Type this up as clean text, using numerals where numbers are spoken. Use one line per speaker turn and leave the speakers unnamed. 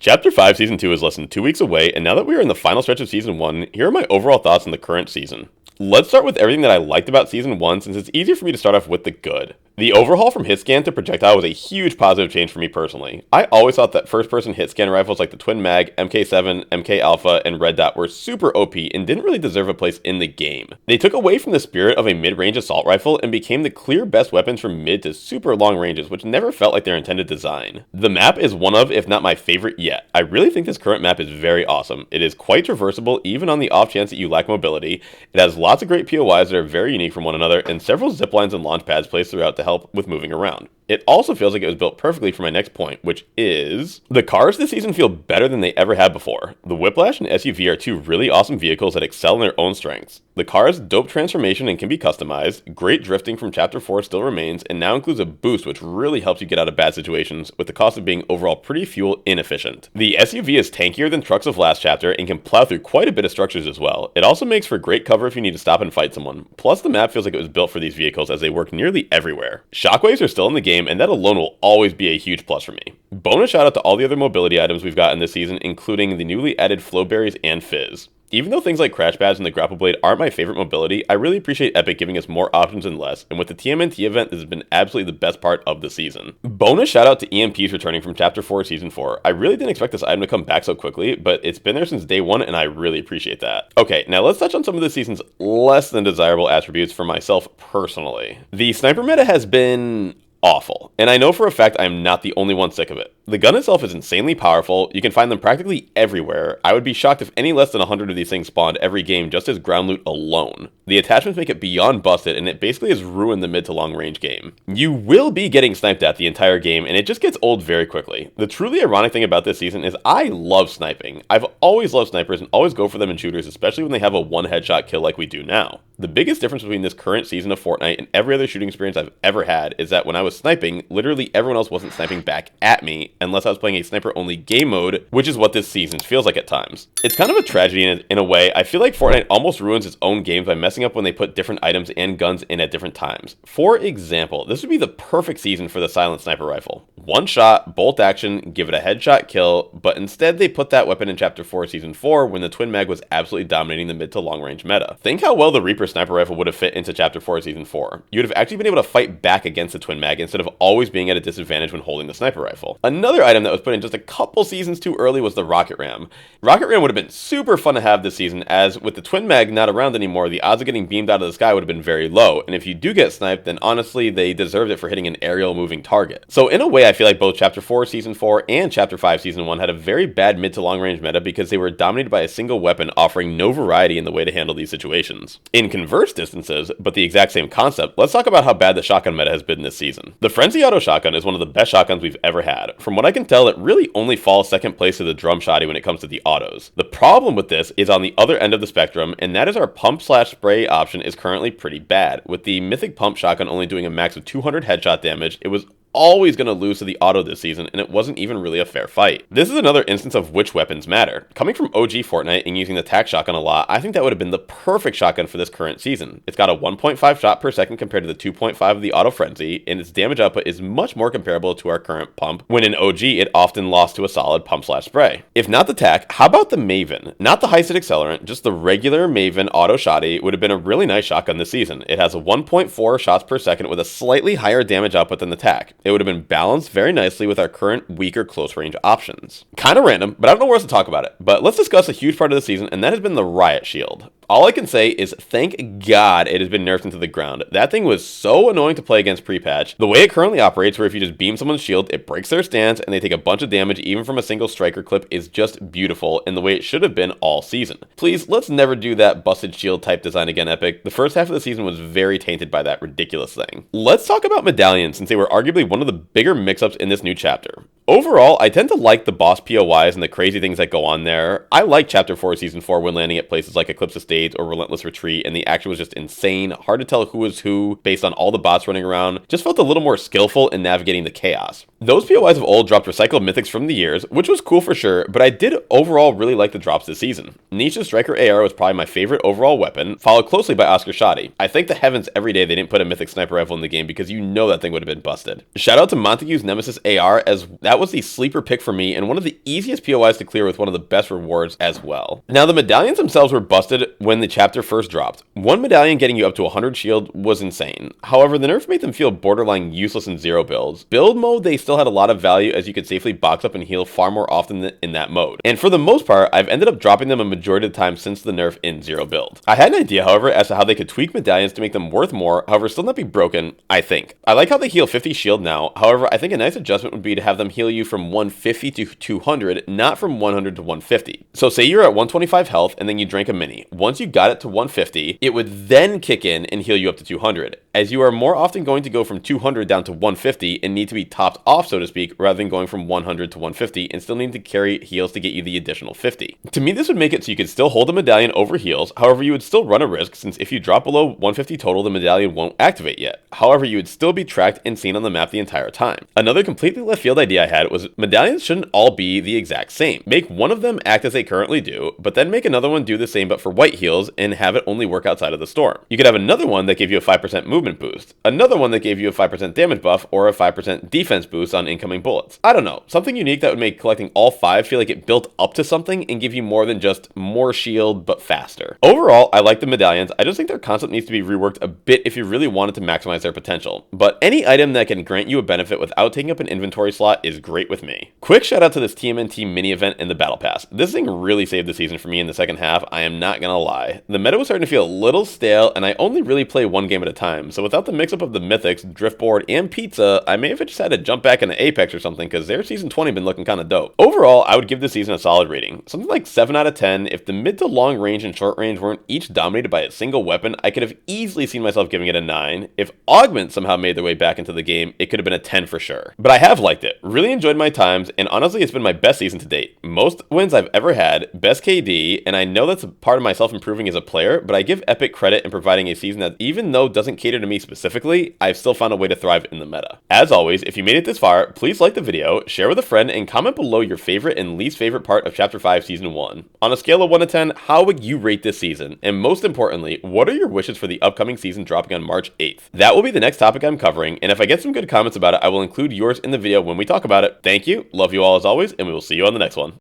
Chapter 5 Season 2 is less than 2 weeks away, and now that we are in the final stretch of Season 1, here are my overall thoughts on the current season. Let's start with everything that I liked about Season 1 since it's easier for me to start off with the good. The overhaul from hit scan to projectile was a huge positive change for me personally. I always thought that first-person hit scan rifles like the Twin Mag, MK7, MK Alpha, and Red Dot were super OP and didn't really deserve a place in the game. They took away from the spirit of a mid-range assault rifle and became the clear best weapons from mid to super long ranges, which never felt like their intended design. The map is one of, if not my favorite yet. I really think this current map is very awesome. It is quite traversable even on the off chance that you lack mobility. It has lots of great POIs that are very unique from one another and several ziplines and launch pads placed throughout to help with moving around. It also feels like it was built perfectly for my next point, which is the cars this season feel better than they ever have before. The Whiplash and SUV are two really awesome vehicles that excel in their own strengths. The car's dope transformation and can be customized, great drifting from Chapter 4 still remains, and now includes a boost which really helps you get out of bad situations with the cost of being overall pretty fuel inefficient. The SUV is tankier than trucks of last chapter and can plow through quite a bit of structures as well. It also makes for great cover if you need to stop and fight someone. Plus the map feels like it was built for these vehicles as they work nearly everywhere. Shockwaves are still in the game, and that alone will always be a huge plus for me. Bonus shout out to all the other mobility items we've gotten this season, including the newly added flow berries and fizz. Even though things like crash pads and the grapple blade aren't my favorite mobility, I really appreciate Epic giving us more options and less, and with the TMNT event, this has been absolutely the best part of the season. Bonus shout out to EMPs returning from Chapter 4 Season 4. I really didn't expect this item to come back so quickly, but it's been there since day one, and I really appreciate that. Okay, now let's touch on some of the season's less than desirable attributes for myself personally. The sniper meta has been awful, and I know for a fact I am not the only one sick of it. The gun itself is insanely powerful, you can find them practically everywhere. I would be shocked if any less than 100 of these things spawned every game just as ground loot alone. The attachments make it beyond busted, and it basically has ruined the mid to long range game. You will be getting sniped at the entire game, and it just gets old very quickly. The truly ironic thing about this season is I love sniping. I've always loved snipers and always go for them in shooters, especially when they have a one headshot kill like we do now. The biggest difference between this current season of Fortnite and every other shooting experience I've ever had is that when I was sniping, literally everyone else wasn't sniping back at me unless I was playing a sniper-only game mode, which is what this season feels like at times. It's kind of a tragedy in a way. I feel like Fortnite almost ruins its own games by messing up when they put different items and guns in at different times. For example, this would be the perfect season for the silent sniper rifle. One shot, bolt action, give it a headshot kill, but instead they put that weapon in Chapter 4 Season 4 when the Twin Mag was absolutely dominating the mid to long range meta. Think how well the Reaper sniper rifle would have fit into Chapter 4 Season 4. You would have actually been able to fight back against the Twin Mag instead of always being at a disadvantage when holding the sniper rifle. Another item that was put in just a couple seasons too early was the Rocket Ram. Rocket Ram would have been super fun to have this season, as with the Twin Mag not around anymore, the odds of getting beamed out of the sky would have been very low, and if you do get sniped, then honestly they deserved it for hitting an aerial moving target. So in a way I feel like both Chapter 4 Season 4 and Chapter 5 Season 1 had a very bad mid to long range meta because they were dominated by a single weapon offering no variety in the way to handle these situations. In converse distances, but the exact same concept, let's talk about how bad the shotgun meta has been this season. The Frenzy Auto Shotgun is one of the best shotguns we've ever had. From what I can tell, it really only falls second place to the Drum Shotty when it comes to the autos. The problem with this is on the other end of the spectrum, and that is our pump/spray option is currently pretty bad. With the Mythic Pump Shotgun only doing a max of 200 headshot damage, it was always going to lose to the auto this season, and it wasn't even really a fair fight. This is another instance of which weapons matter. Coming from OG Fortnite and using the tac shotgun a lot, I think that would have been the perfect shotgun for this current season. It's got a 1.5 shot per second compared to the 2.5 of the auto frenzy, and its damage output is much more comparable to our current pump, when in OG it often lost to a solid pump/spray. If not the tac, how about the Maven? Not the high-sit accelerant, just the regular Maven auto shotty would have been a really nice shotgun this season. It has a 1.4 shots per second with a slightly higher damage output than the tac. It would have been balanced very nicely with our current weaker close range options. Kind of random, but I don't know where else to talk about it. But let's discuss a huge part of the season, and that has been the Riot Shield. All I can say is thank God it has been nerfed into the ground. That thing was so annoying to play against pre-patch. The way it currently operates, where if you just beam someone's shield, it breaks their stance and they take a bunch of damage even from a single striker clip, is just beautiful and the way it should have been all season. Please, let's never do that busted shield type design again, Epic. The first half of the season was very tainted by that ridiculous thing. Let's talk about medallions, since they were arguably one of the bigger mix-ups in this new chapter. Overall, I tend to like the boss POIs and the crazy things that go on there. I like Chapter 4 Season 4 when landing at places like Eclipse Estates or Relentless Retreat, and the action was just insane. Hard to tell who was who based on all the bots running around. Just felt a little more skillful in navigating the chaos. Those POIs of old dropped recycled mythics from the years, which was cool for sure, but I did overall really like the drops this season. Nisha's Striker AR was probably my favorite overall weapon, followed closely by Oscar Shotty. I thank the heavens every day they didn't put a mythic sniper rifle in the game because you know that thing would have been busted. Shout out to Montague's Nemesis AR, as that was the sleeper pick for me and one of the easiest POIs to clear with one of the best rewards as well. Now, the medallions themselves were busted when the chapter first dropped. One medallion getting you up to 100 shield was insane. However, the nerf made them feel borderline useless in zero builds. Build mode, they still had a lot of value, as you could safely box up and heal far more often in that mode. And for the most part, I've ended up dropping them a majority of the time since the nerf in zero build. I had an idea, however, as to how they could tweak medallions to make them worth more, however still not be broken, I think. I like how they heal 50 shield now, however I think a nice adjustment would be to have them heal you from 150 to 200, not from 100 to 150. So say you're at 125 health and then you drank a mini. Once you got it to 150, it would then kick in and heal you up to 200, as you are more often going to go from 200 down to 150 and need to be topped off, so to speak, rather than going from 100 to 150 and still need to carry heals to get you the additional 50. To me, this would make it so you could still hold the medallion over heals, however you would still run a risk, since if you drop below 150 total, the medallion won't activate yet. However, you would still be tracked and seen on the map the entire time. Another completely left field idea I had was medallions shouldn't all be the exact same. Make one of them act as they currently do, but then make another one do the same but for white heals and have it only work outside of the storm. You could have another one that gave you a 5% movement boost, another one that gave you a 5% damage buff, or a 5% defense boost on incoming bullets. I don't know, something unique that would make collecting all 5 feel like it built up to something and give you more than just more shield but faster. Overall, I like the medallions. I just think their concept needs to be reworked a bit if you really wanted to maximize their potential. But any item that can grant you a benefit without taking up an inventory slot is great with me. Quick shout out to this TMNT mini event in the Battle Pass. This thing really saved the season for me in the second half, I am not gonna lie. The meta was starting to feel a little stale, and I only really play one game at a time, so without the mix-up of the Mythics, Driftboard, and Pizza, I may have just had to jump back into Apex or something, because their Season 20 been looking kinda dope. Overall, I would give this season a solid rating. Something like 7 out of 10. If the mid to long range and short range weren't each dominated by a single weapon, I could have easily seen myself giving it a 9. If augments somehow made their way back into the game, it could have been a 10 for sure. But I have liked it, really enjoyed my times, and honestly it's been my best season to date. Most wins I've ever had, best KD, and I know that's a part of myself improving as a player, but I give Epic credit in providing a season that, even though doesn't cater to me specifically, I've still found a way to thrive in the meta. As always, if you made it this far, please like the video, share with a friend, and comment below your favorite and least favorite part of Chapter 5 Season 1. On a scale of 1 to 10, how would you rate this season? And most importantly, what are your wishes for the upcoming season dropping on March 8th? That will be the next topic I'm covering, and if I get some good comments about it, I will include yours in the video when we talk about it. Thank you, love you all as always, and we will see you on the next one.